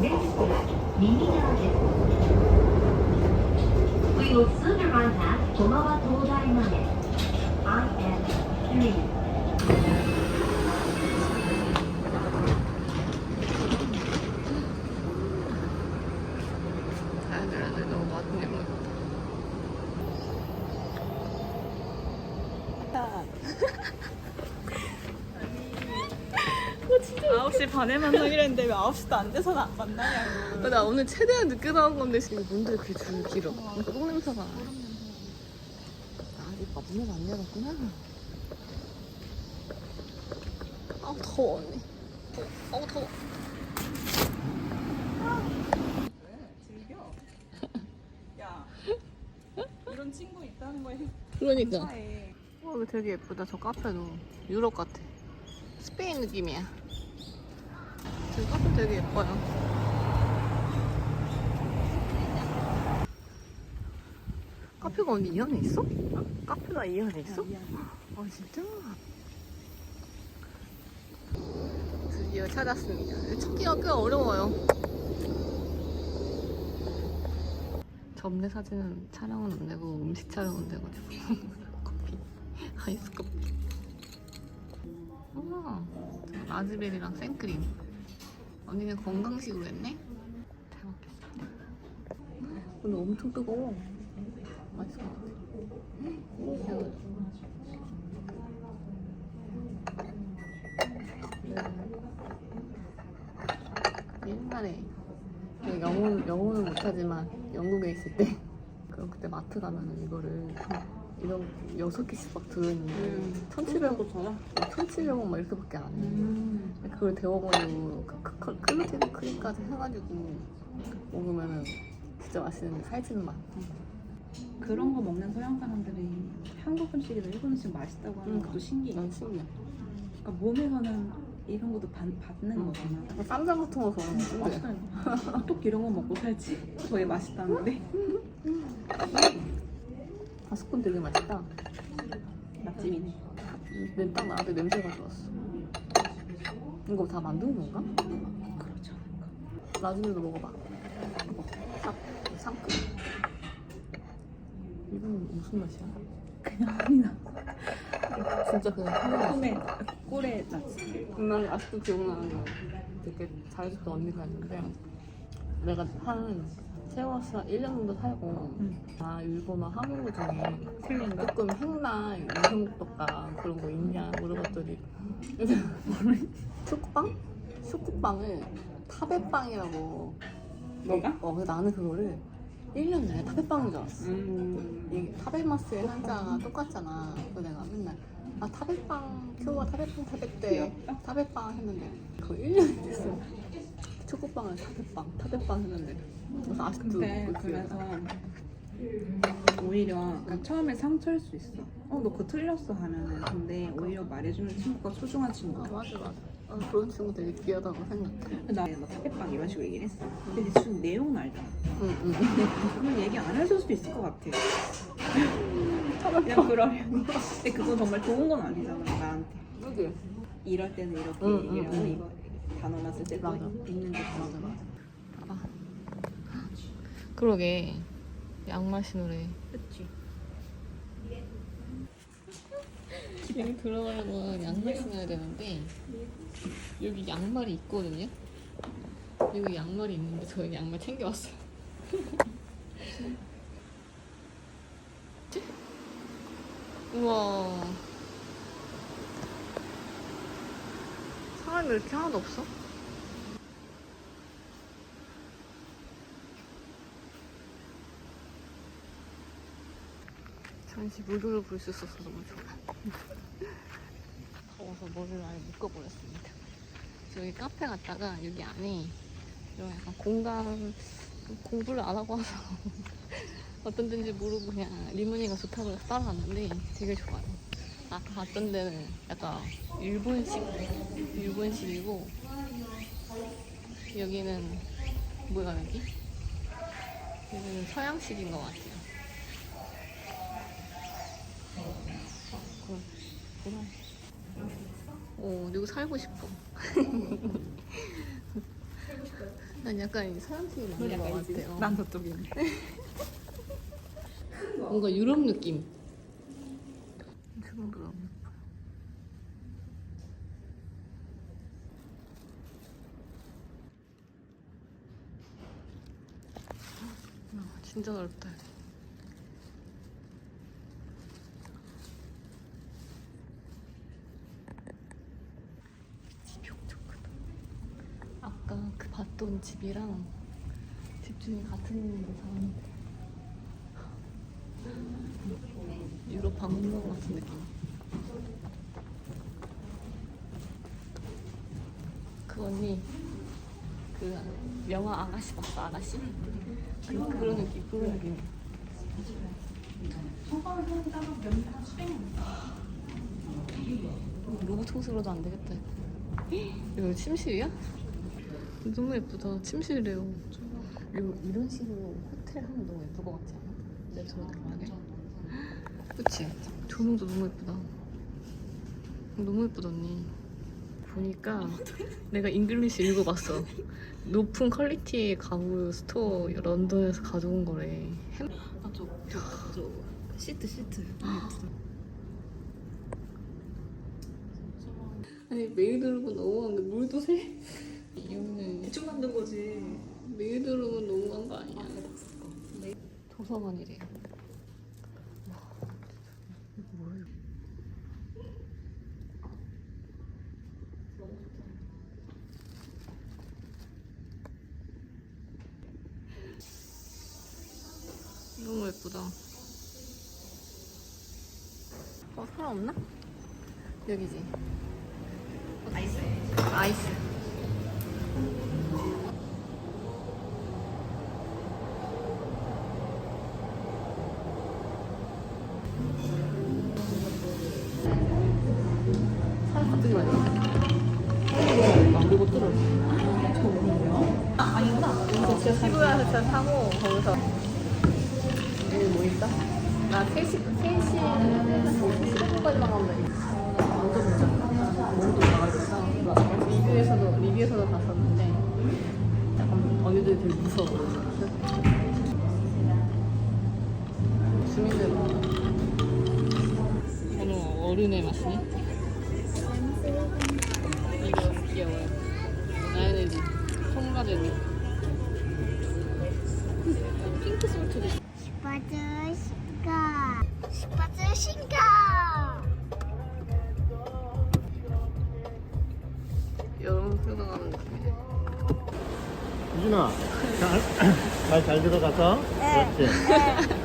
右側です。We will soon arrive at 駒場東大前 IN3。애들 너무 많네. 진짜 9시 반에 만나기로 했는데 왜 9시도 안 돼서 안 만나냐고. 나 오늘 최대한 늦게 나온 건데 지금 뭔데 그렇게 줄 길어. 똥 냄새가. 아직 문을 안 열었구나. 아우 더워 언니. 아우 더워. 즐겨. 야, 이런 친구 있다는 거에 그러니까. 감사해. 이거 되게 예쁘다. 저 카페도 유럽 같아. 스페인 느낌이야. 저 카페 되게 예뻐요. 카페가 언니 이 안에 있어? 카페가 이 안에 있어? 아 진짜? 드디어 찾았습니다. 찾기가 꽤 어려워요. 접내 사진은 촬영은 안 되고 음식 촬영은 돼가지고 커피, 아이스 커피. 우와, 라즈베리랑 생크림. 언니는 건강식으로 했네? 잘 먹겠습니다. 근데 엄청 뜨거워. 맛있을 것 같아. 옛날에 영어는 못하지만 영국에 있을 때 그럼 그때 마트 가면은 이거를 이런 6개씩 막 들어있는데 1,700원 막 이렇게밖에 안 해. 그걸 데워가지고 클로틴 크림까지 해가지고 먹으면은 진짜 맛있는데 살찌는 맛. 그런 거 먹는 서양 사람들이 한국 음식이나 일본 음식 맛있다고 하는 것도 신기해. 난 신기해. 그러니까 몸에서는 이런 것도 받는 거잖아. 약간 쌈장 같은 거 저는 신기해. 맛있다. 어떻게 이런 거 먹고 살지? 저게 맛있다는데? 바스콘 되게 맛있다. 맛집이네. 딱 나한테 냄새가 좋았어. 이거 다 만든 건가? 그렇죠. 나중에도 먹어봐. 이거 상큼. 이건 무슨 맛이야? 그냥 한이 나. 진짜 그냥 하는 꿈에 꿀에 났어. 난 아직도 기억나는 게 되게 잘해줬던 언니가 있는데 내가 한 세워서 1년 정도 살고 일본어 한국어 중에 틀린가? 조금 행나 이성국떡가 그런 거 있냐 물어봤더니 초코빵을 타베빵이라고. 너가? 그래서 나는 그거를 1년 내내 타베빵인 줄 알았어. 이 타베마스의 한자가 똑같잖아. 그래서 내가 맨날 타베빵 큐와 타베빵 타베떼 타베빵 했는데 거의 1년이 됐어. 초코빵을 타베빵 했는데 그래서 아직도 근데 그래서 오히려 그러니까 처음에 상처일 수 있어. 너 그거 틀렸어 하면은. 근데 오히려 말해주는 친구가 소중한 친구야. 맞아. 그런 친구 되게 귀하다고 생각해. 나뭐 타베빵 이런 식으로 얘기를 했어. 근데 대충 내용은 알잖아. 응. 그런 얘기 안 해줄 수도 있을 것 같아. 그냥 그러려니. 근데 그건 정말 좋은 건 아니잖아 나한테. 그게 이럴 때는 이렇게 얘기를 하고 이거 단어 났을 때 맞아. 있는 게 맞아. 그러게 양말 신으래. 그치. 여기 들어가려면 양말 신어야 되는데 여기 양말이 있거든요. 여기 양말이 있는데 저희 양말 챙겨왔어요. 우와, 사람이 왜 이렇게 하나도 없어? 잠시 무료로 볼 수 있어서 너무 좋아. 더워서 머리를 아예 묶어버렸습니다. 여기 카페 갔다가 여기 안에 이런 약간 공부를 안 하고 와서 어떤 데인지 모르고 그냥 리무니가 좋다고 해서 따라갔는데 되게 좋아요. 아까 갔던 데는 약간 일본식이고 여기는 뭐야 여기는 서양식인 것 같아요. 그럼 여기 살고 싶어. 난 약간 서양식이 맞는 것 같아요. 난 저쪽이네. 뭔가 유럽 느낌. 지금도 너무 예뻐요. 진짜 넓다. 집이 엄청 크다. 아까 그 봤던 집이랑 집 중에 같은 데 사는데 유럽 박물관 같은 느낌. 그 언니 그 영화 아가씨 봤어? 아가씨? 그런 느낌, 그런 느낌. 로봇 청소로도 안 되겠다. 이거 침실이야? 너무 예쁘다. 침실이래요. 이런 식으로 호텔 하면 너무 예쁠 것 같지 않아? 내 생각에. 그치? 조명도 너무 예쁘다. 너무 예쁘다 언니. 보니까 내가 잉글리시 읽어봤어. 높은 퀄리티의 가구 스토어 런던에서 가져온 거래. 저 시트. 아니 메이드룸은 너무한 게 물도 새? 이거는 대충 만든 거지. 메이드룸은 너무한 거 아니야? 도서관이래. 와, 이거 뭐예요? 너무 예쁘다. 사람 없나? 여기지. 아이스. 사람 갑자기 많이 안 보고 뚫어. 아니구나. 여기서 진짜 시부야에서 차 사고 거기서 여기 뭐 있다? 나 3시까지만 가면 돼. 먼저 보자. 먼저 나가겠다. 리뷰에서도 봤었는데 약간 언니들이 되게 무서워. 주민들 많아. 이거는 어른의 맛이네. 이거 귀여워요. 나연애들, 통과제들. 핑크 스웨트도 있어. 슈퍼주신가 여름 휴가 가는 느낌이네. 유진아, 잘 들어가서. 그렇지.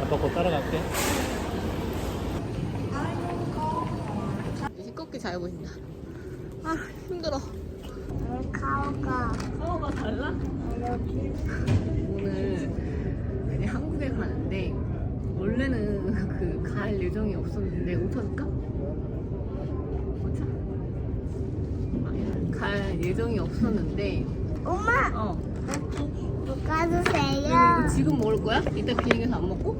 아빠 곧 따라갈게. 꺾기 잘 보인다. 아 힘들어. 가오가 달라? 오늘 이제 한국에 가는데 원래는 그 갈 예정이 없었는데 옷 사줄까? 갈 예정이 없었는데 엄마 어 이거 까주세요. 이거 지금 먹을 거야? 이따 비행기에서 안 먹고?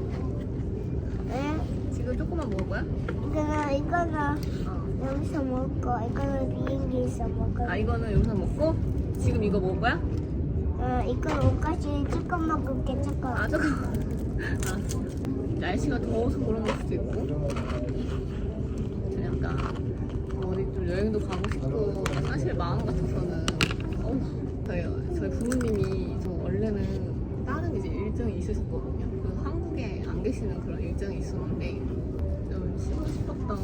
네? 지금 조금만 먹을 거야? 이거는 여기서 먹고 이거는 비행기에서 먹을. 아 이거는 여기서 먹고 지금 이거 먹을 거야? 이거 옷까지 조금 먹을게 조금. 아 잠깐만. 알았어. 날씨가 더워서 그런 걸 수도 있고 그냥 약간 어디 좀 여행도 가고 싶고 사실 마음 같아서는 저희 부모님이 저 원래는 다른 이제 일정이 있으셨거든요. 그래서 한국에 안 계시는 그런 일정이 있었는데 좀 쉬고 싶었던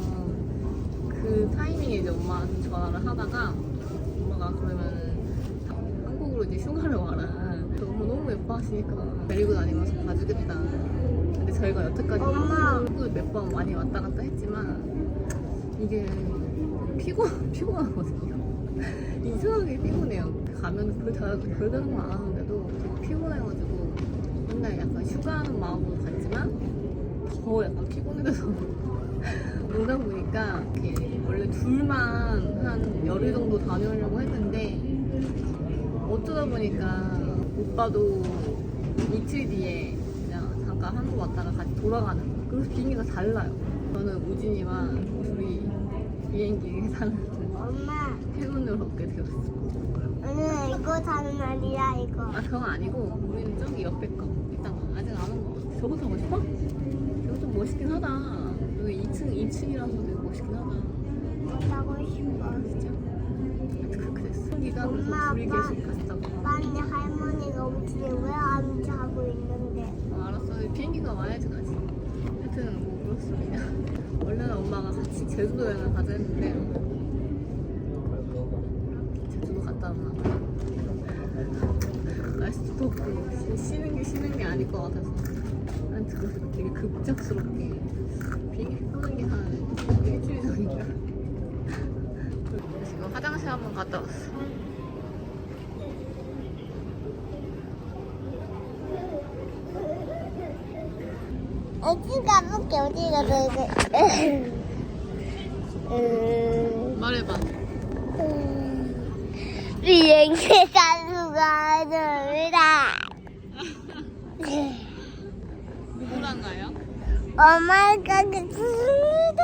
그 타이밍에 이제 엄마한테 전화를 하다가 엄마가 그러면은 한국으로 이제 휴가를 와라. 너무 예뻐하시니까 데리고 다니면서 봐주겠다. 근데 저희가 여태까지 엄마. 한국을 몇 번 많이 왔다 갔다 했지만 이게 피곤하거든요. 이상하게 피곤해요. 가면 별다른 거 안 하는데도 되게 피곤해가지고 맨날 약간 휴가하는 마음으로 갔지만 더 약간 피곤해서 오다 보니까 이렇게 원래 둘만 한 열흘 정도 다녀오려고 했는데 어쩌다 보니까 오빠도 이틀 뒤에 그냥 잠깐 한국 왔다가 같이 돌아가는 거예요. 그래서 비행기가 달라요. 저는 우진이만 둘이 비행기 계산을 엄마 해운을 얻게 되었어요. 오늘 이거 타는 병은 아니야 이거. 아 병 아니고 우리는 저기 옆에 거 이따가 아직 안 온 거 같아. 저거 사고 싶어? 저거 좀 멋있긴 하다. 여기 2층이라서 되게 멋있긴 하다. 뭐 사고 싶어. 진짜? 그렇게 됐어. 네가 그래서 엄마, 둘이 아빠. 계속 갔다고. 빨리 할머니가 우리 왜안 자고 있는데? 알았어. 비행기가 와야지 가지. 하여튼 뭐 그렇습니다. 원래는 엄마가 같이 제주도 여행을 가자 했는데 제주도 갔다 오나 봐. 날씨도 덥고 쉬는 게 아닐 것 같아서 난 그래서 되게 급작스럽게 비행기 끄는 게 한 일주일 전이라 지금 화장실 한번 갔다 왔어. 어디 가볼게 어디 가볼게. 말해봐. 비행기 타러 가자. 누구랑 가요? 엄마가 그랬습니다.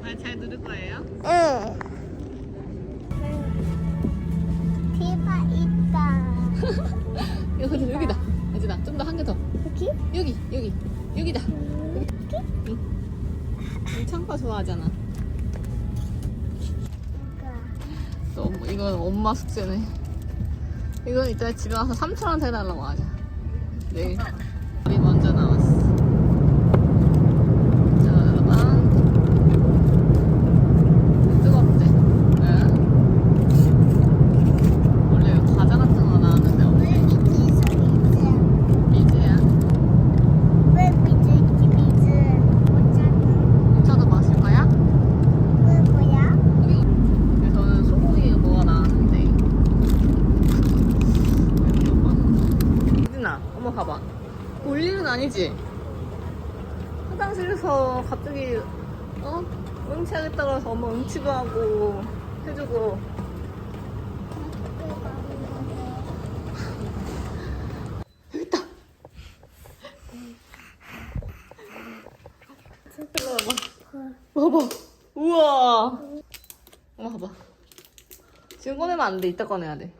말 잘 들을 거예요? 응. 티바 있다. 여기다. 아직다. 좀 더 한 개 더. 여기? 여기다. 응. 이 창가 좋아하잖아. 이건 엄마 숙제네. 이건 이따 집에 가서 3,000원 해달라고 하자. 내일. 우리 먼저 나왔어. 짜란. 뜨겁대. 응? 원래 과자 같은 거 나왔는데 왜 없네. 미즈 미즈야. 왜 미즈 못자고? 차도 마실 거야? 왜 뭐야? 저는 소고기 뭐가 나왔는데 이진아 엄마 봐봐. 올 일은 아니지? 화장실에서 갑자기 응치하겠다고 해서 엄마 응치도 하고 해주고 여기 있다. 일로 와봐. 봐봐. 우와. 엄마 봐봐. 지금 꺼내면 안 돼. 이따 꺼내야 돼.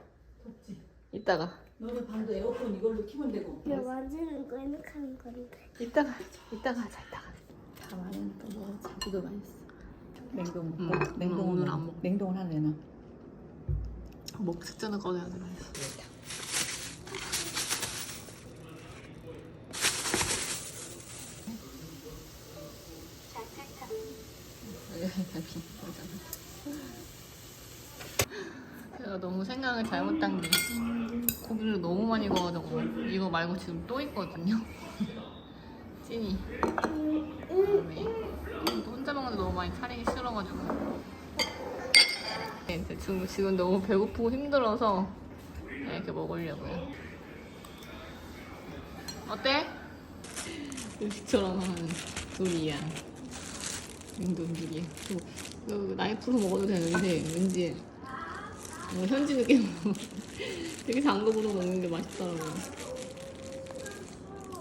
덥지? 이따가. 너네 방도 에어컨 이걸로 키면 되고. 이거 만지는 거 이렇게 하는 건데. 이따가 하자. 이따가. 가만히 또 뭐 자기도 많이 했어. 냉동 응. 먹고 냉동은 오늘 안 먹고. 냉동을 하려나? 먹기 직전에 꺼내야 돼. 제가 너무 생각을 잘못한 게 고기를 너무 많이 구워가지고 이거 말고 지금 또 있거든요. 찐이. 그다음에 또 혼자 먹는데 너무 많이 차리기 싫어가지고 네, 지금 너무 배고프고 힘들어서 이렇게 먹으려고요. 어때? 음식처럼 하는 두리안. 냉동 두리안. 이거 나이프로 먹어도 되는데 왠지 현지 느낌 되게 장갑으로 먹는 게 맛있더라고요.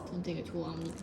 전 되게 좋아합니다.